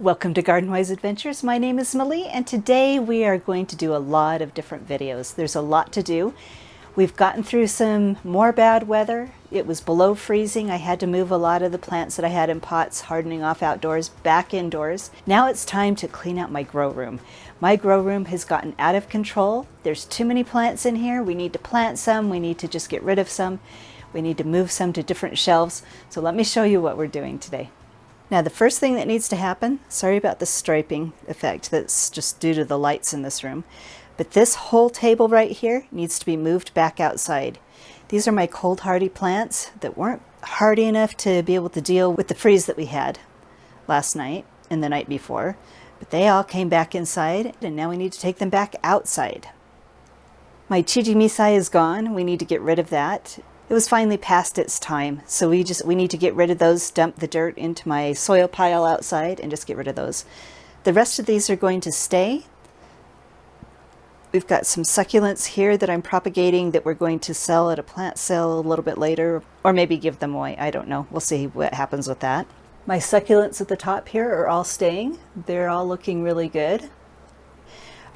Welcome to Garden Wise Adventures. My name is Millie, and today we are going to do a lot of different videos. There's a lot to do. We've gotten through some more bad weather. It was below freezing. I had to move a lot of the plants that I had in pots, hardening off outdoors, back indoors. Now it's time to clean out my grow room. My grow room has gotten out of control. There's too many plants in here. We need to plant some. We need to just get rid of some. We need to move some to different shelves. So let me show you what we're doing today. Now the first thing that needs to happen, sorry about the striping effect, that's just due to the lights in this room, but this whole table right here needs to be moved back outside. These are my cold hardy plants that weren't hardy enough to be able to deal with the freeze that we had last night and the night before, but they all came back inside and now we need to take them back outside. My Chiji is gone. We need to get rid of that. It was finally past its time, so we need to get rid of those, dump the dirt into my soil pile outside and just get rid of those. The rest of these are going to stay. We've got some succulents here that I'm propagating that we're going to sell at a plant sale a little bit later, or maybe give them away. I don't know. We'll see what happens with that. My succulents at the top here are all staying. They're all looking really good.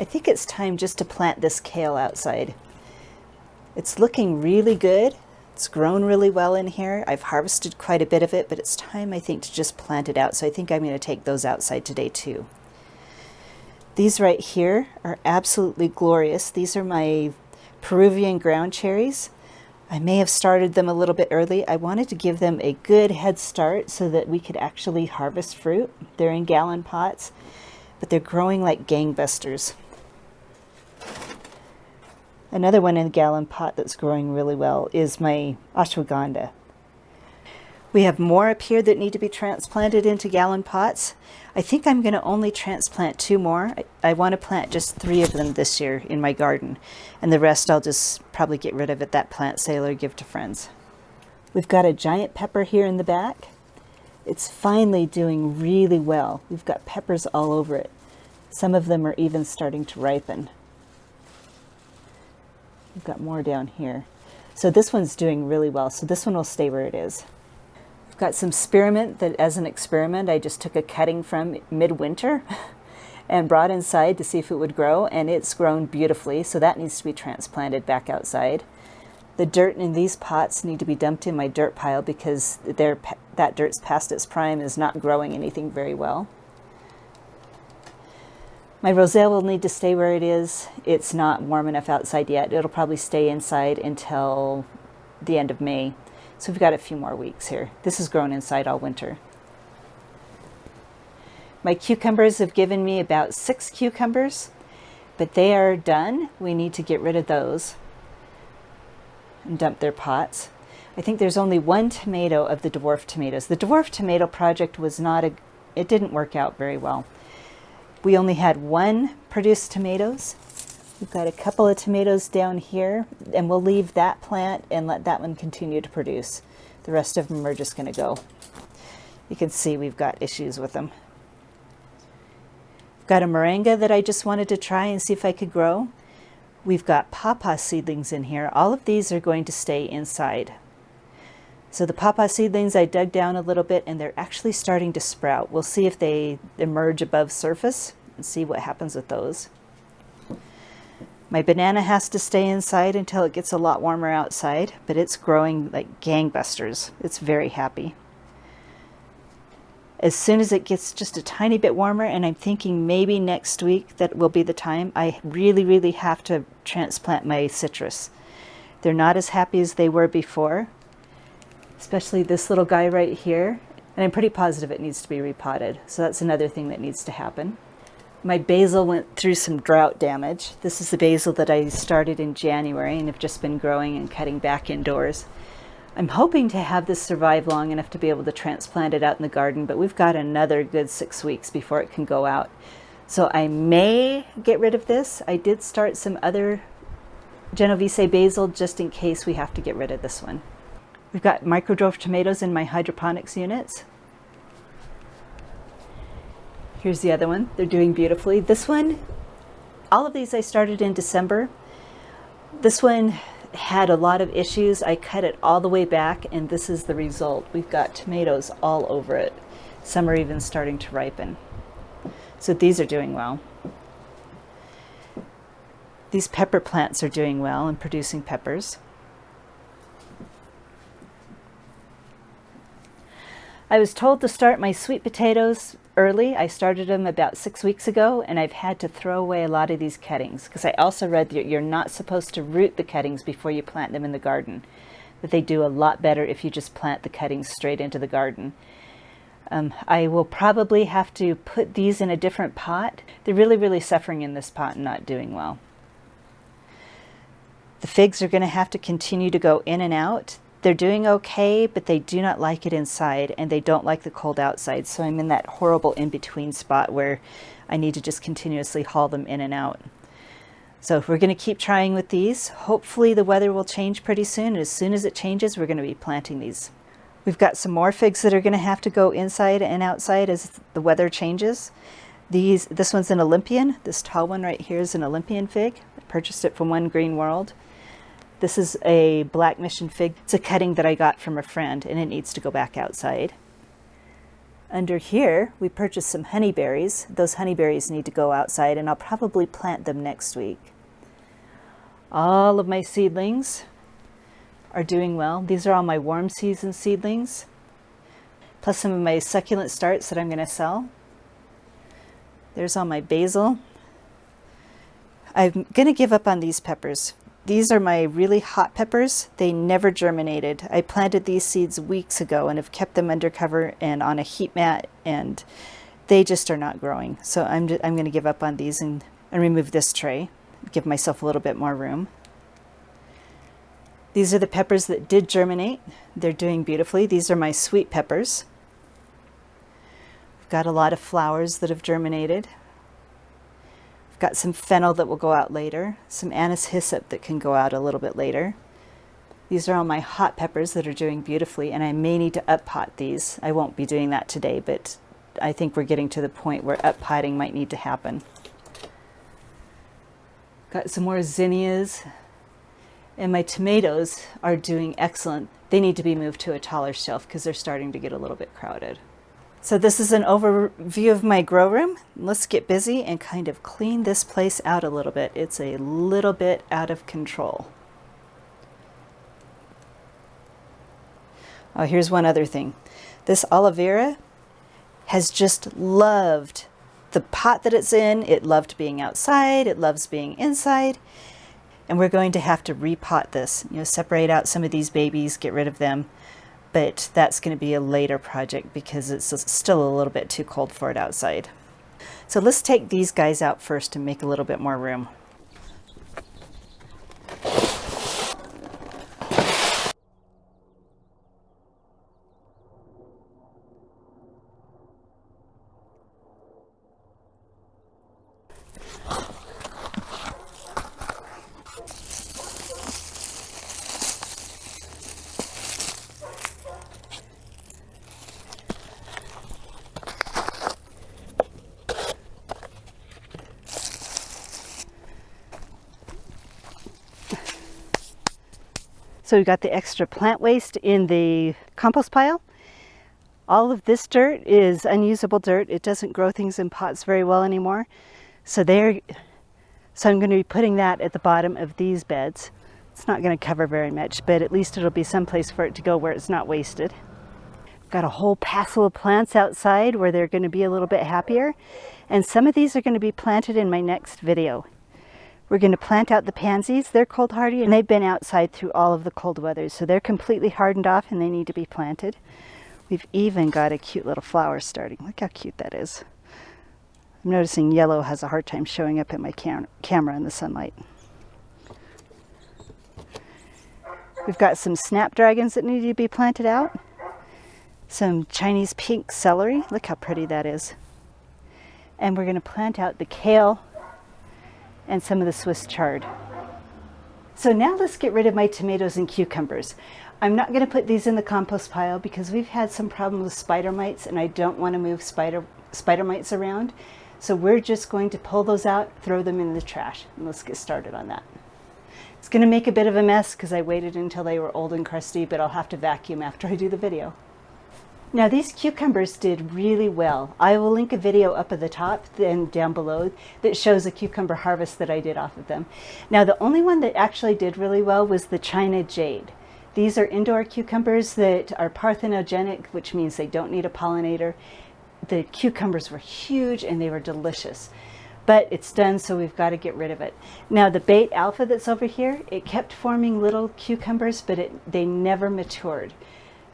I think it's time just to plant this kale outside. It's looking really good. It's grown really well in here. I've harvested quite a bit of it, but it's time, I think, to just plant it out. So I think I'm going to take those outside today too. These right here are absolutely glorious. These are my Peruvian ground cherries. I may have started them a little bit early. I wanted to give them a good head start so that we could actually harvest fruit. They're in gallon pots, but they're growing like gangbusters. Another one in a gallon pot that's growing really well is my Ashwaganda. We have more up here that need to be transplanted into gallon pots. I think I'm going to only transplant 2 more. I want to plant just 3 of them this year in my garden, and the rest I'll just probably get rid of at that plant sale or give to friends. We've got a giant pepper here in the back. It's finally doing really well. We've got peppers all over it. Some of them are even starting to ripen. We've got more down here. So this one's doing really well. So this one will stay where it is. I've got some spearmint that as an experiment, I just took a cutting from midwinter and brought inside to see if it would grow, and it's grown beautifully. So that needs to be transplanted back outside. The dirt in these pots need to be dumped in my dirt pile because that dirt's past its prime, is not growing anything very well. My roselle will need to stay where it is. It's not warm enough outside yet. It'll probably stay inside until the end of May. So we've got a few more weeks here. This has grown inside all winter. My cucumbers have given me about 6 cucumbers, but they are done. We need to get rid of those and dump their pots. I think there's only 1 tomato of the dwarf tomatoes. The dwarf tomato project was it didn't work out very well. We only had 1 produced tomatoes. We've got a couple of tomatoes down here, and we'll leave that plant and let that one continue to produce. The rest of them are just going to go. You can see we've got issues with them. I've got a moringa that I just wanted to try and see if I could grow. We've got pawpaw seedlings in here. All of these are going to stay inside. So the pawpaw seedlings I dug down a little bit and they're actually starting to sprout. We'll see if they emerge above surface and see what happens with those. My banana has to stay inside until it gets a lot warmer outside, but it's growing like gangbusters. It's very happy. As soon as it gets just a tiny bit warmer, and I'm thinking maybe next week that will be the time, I really have to transplant my citrus. They're not as happy as they were before. Especially this little guy right here, and I'm pretty positive it needs to be repotted. So that's another thing that needs to happen. My basil went through some drought damage. This is the basil that I started in January and have just been growing and cutting back indoors. I'm hoping to have this survive long enough to be able to transplant it out in the garden, but we've got another good 6 weeks before it can go out. So I may get rid of this. I did start some other Genovese basil just in case we have to get rid of this one. We've got micro-dwarf tomatoes in my hydroponics units. Here's the other one. They're doing beautifully. This one, all of these I started in December. This one had a lot of issues. I cut it all the way back, and this is the result. We've got tomatoes all over it. Some are even starting to ripen. So these are doing well. These pepper plants are doing well and producing peppers. I was told to start my sweet potatoes early. I started them about 6 weeks ago, and I've had to throw away a lot of these cuttings because I also read that you're not supposed to root the cuttings before you plant them in the garden, that they do a lot better if you just plant the cuttings straight into the garden. I will probably have to put these in a different pot. They're really suffering in this pot and not doing well. The figs are going to have to continue to go in and out. They're doing okay, but they do not like it inside, and they don't like the cold outside. So I'm in that horrible in-between spot where I need to just continuously haul them in and out. So we're going to keep trying with these. Hopefully the weather will change pretty soon. And as soon as it changes, we're going to be planting these. We've got some more figs that are going to have to go inside and outside as the weather changes. This one's an Olympian. This tall one right here is an Olympian fig. I purchased it from One Green World. This is a Black Mission fig. It's a cutting that I got from a friend, and it needs to go back outside. Under here, we purchased some honeyberries. Those honeyberries need to go outside, and I'll probably plant them next week. All of my seedlings are doing well. These are all my warm season seedlings, plus some of my succulent starts that I'm going to sell. There's all my basil. I'm going to give up on these peppers. These are my really hot peppers. They never germinated. I planted these seeds weeks ago and have kept them under cover and on a heat mat, and they just are not growing. So I'm going to give up on these and remove this tray, give myself a little bit more room. These are the peppers that did germinate. They're doing beautifully. These are my sweet peppers. I've got a lot of flowers that have germinated. I've got some fennel that will go out later, some anise hyssop that can go out a little bit later. These are all my hot peppers that are doing beautifully, and I may need to up-pot these. I won't be doing that today, but I think we're getting to the point where up-potting might need to happen. Got some more zinnias, and my tomatoes are doing excellent. They need to be moved to a taller shelf because they're starting to get a little bit crowded. So this is an overview of my grow room. Let's get busy and kind of clean this place out a little bit. It's a little bit out of control. Oh, here's one other thing. This aloe vera has just loved the pot that it's in. It loved being outside. It loves being inside. And we're going to have to repot this, separate out some of these babies, get rid of them. But that's going to be a later project because it's still a little bit too cold for it outside. So let's take these guys out first and make a little bit more room. So we've got the extra plant waste in the compost pile. All of this dirt is unusable dirt. It doesn't grow things in pots very well anymore. So I'm going to be putting that at the bottom of these beds. It's not going to cover very much, but at least it'll be someplace for it to go where it's not wasted. Got a whole passel of plants outside where they're going to be a little bit happier. And some of these are going to be planted in my next video. We're going to plant out the pansies. They're cold hardy and they've been outside through all of the cold weather. So they're completely hardened off and they need to be planted. We've even got a cute little flower starting. Look how cute that is. I'm noticing yellow has a hard time showing up in my camera in the sunlight. We've got some snapdragons that need to be planted out. Some Chinese pink celery. Look how pretty that is. And we're going to plant out the kale and some of the Swiss chard. So now let's get rid of my tomatoes and cucumbers. I'm not going to put these in the compost pile because we've had some problems with spider mites and I don't want to move spider mites around. So we're just going to pull those out, throw them in the trash, and let's get started on that. It's going to make a bit of a mess because I waited until they were old and crusty, but I'll have to vacuum after I do the video. Now these cucumbers did really well. I will link a video up at the top and down below that shows a cucumber harvest that I did off of them. Now the only one that actually did really well was the China Jade. These are indoor cucumbers that are parthenogenic, which means they don't need a pollinator. The cucumbers were huge and they were delicious. But it's done, so we've got to get rid of it. Now the bait alpha that's over here, it kept forming little cucumbers, but they never matured.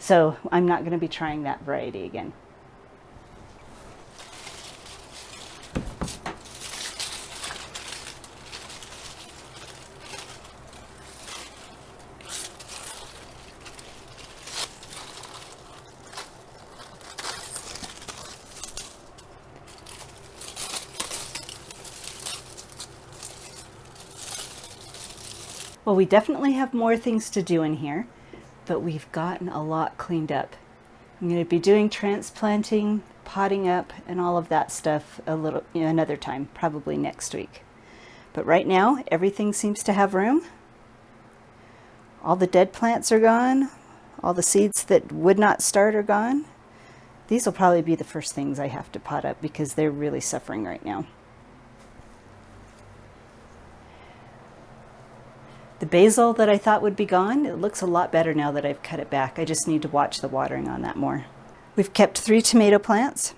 So I'm not going to be trying that variety again. Well, we definitely have more things to do in here, but we've gotten a lot cleaned up. I'm going to be doing transplanting, potting up, and all of that stuff another time, probably next week. But right now, everything seems to have room. All the dead plants are gone. All the seeds that would not start are gone. These will probably be the first things I have to pot up because they're really suffering right now. The basil that I thought would be gone, it looks a lot better now that I've cut it back. I just need to watch the watering on that more. We've kept 3 tomato plants.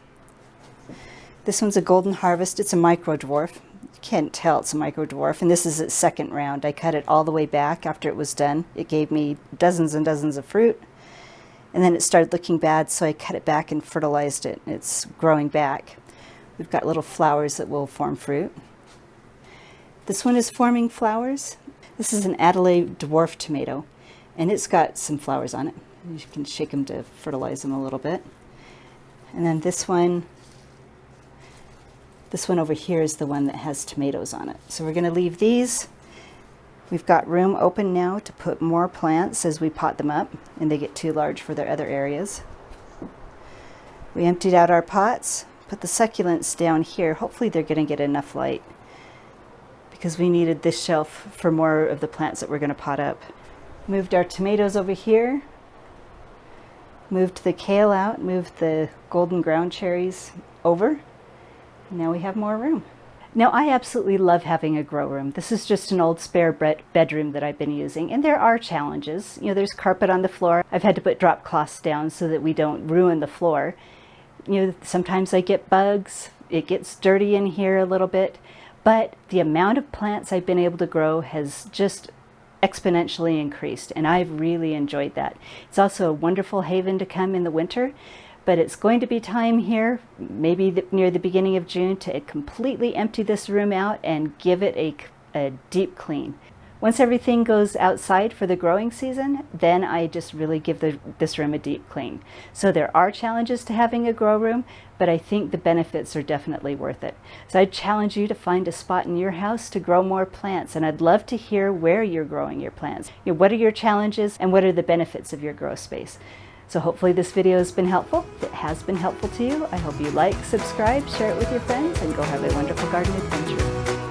This one's a golden harvest. It's a micro dwarf. You can't tell it's a micro dwarf. And this is its second round. I cut it all the way back after it was done. It gave me dozens and dozens of fruit. And then it started looking bad, so I cut it back and fertilized it. It's growing back. We've got little flowers that will form fruit. This one is forming flowers. This is an Adelaide dwarf tomato, and it's got some flowers on it. You can shake them to fertilize them a little bit. And then this one over here is the one that has tomatoes on it. So we're going to leave these. We've got room open now to put more plants as we pot them up, and they get too large for their other areas. We emptied out our pots, put the succulents down here. Hopefully they're going to get enough light, because we needed this shelf for more of the plants that we're going to pot up. Moved our tomatoes over here, moved the kale out, moved the golden ground cherries over, and now we have more room. Now I absolutely love having a grow room. This is just an old spare bedroom that I've been using, and there are challenges. You know, there's carpet on the floor. I've had to put drop cloths down so that we don't ruin the floor. You know, sometimes I get bugs. It gets dirty in here a little bit. But the amount of plants I've been able to grow has just exponentially increased, and I've really enjoyed that. It's also a wonderful haven to come in the winter, but it's going to be time here, maybe near the beginning of June, to completely empty this room out and give it a deep clean. Once everything goes outside for the growing season, then I just really give this room a deep clean. So there are challenges to having a grow room, but I think the benefits are definitely worth it. So I challenge you to find a spot in your house to grow more plants, and I'd love to hear where you're growing your plants. You know, what are your challenges and what are the benefits of your grow space? So hopefully this video has been helpful. If it has been helpful to you, I hope you like, subscribe, share it with your friends, and go have a wonderful garden adventure.